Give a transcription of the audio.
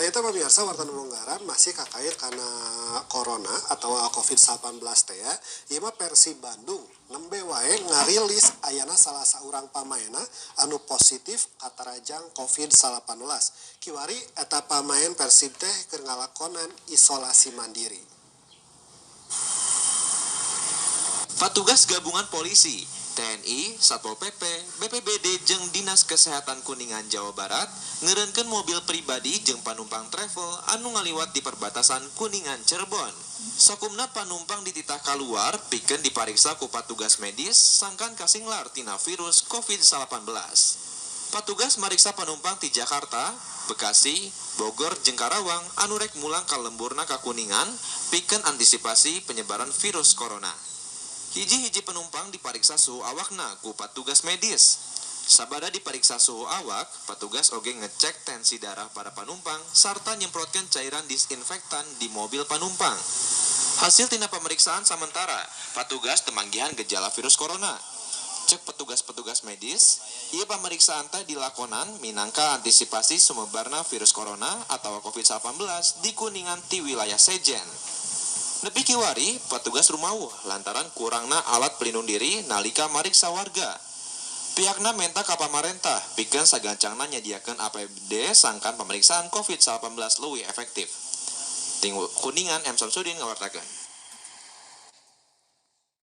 Itu pemirsa warta nulunggaran masih kakait karena corona atau COVID-19 teh ya. Ieu mah Persib Bandung nembe wae ngarilis ayana salah saurang pamainna anu positif katarajang COVID-19. Kiwari eta pamain Persib teh keur ngalakonan isolasi mandiri. Petugas gabungan polisi, TNI, Satpol PP, BPBD jeung Dinas Kesehatan Kuningan Jawa Barat ngeureunkeun mobil pribadi jeung panumpang travel anu ngaliwat di perbatasan Kuningan Cirebon. Sakumna panumpang dititah kaluar pikeun dipariksa ku patugas medis sangkan kasinglar tina virus COVID-19. Patugas mariksa panumpang ti Jakarta, Bekasi, Bogor jeung Karawang anu rek mulang ka lemburna ka Kuningan pikeun antisipasi penyebaran virus corona. Hiji-hiji penumpang dipariksa suhu awakna ku patugas medis. Sabada dipariksa suhu awak, petugas oge ngecek tensi darah pada penumpang sarta nyemprotkeun cairan disinfektan di mobil penumpang. Hasil tina pemeriksaan sementara, petugas teu manggihan gejala virus corona. Cek petugas-petugas medis, ieu pemeriksaan teh dilakonan minangka antisipasi sumebarna virus corona atau COVID-19 di Kuningan ti wilayah Sejen. Nepi kiwari, petugas rumauh lantaran kurangna alat pelindung diri nalika mariksa warga. Pihakna menta ka pamarentah pikeun sagancangna nyadiakeun APD sangkan pemeriksaan COVID-19 leuwih efektif. Kuningan M. Samsudin ngawartakeun.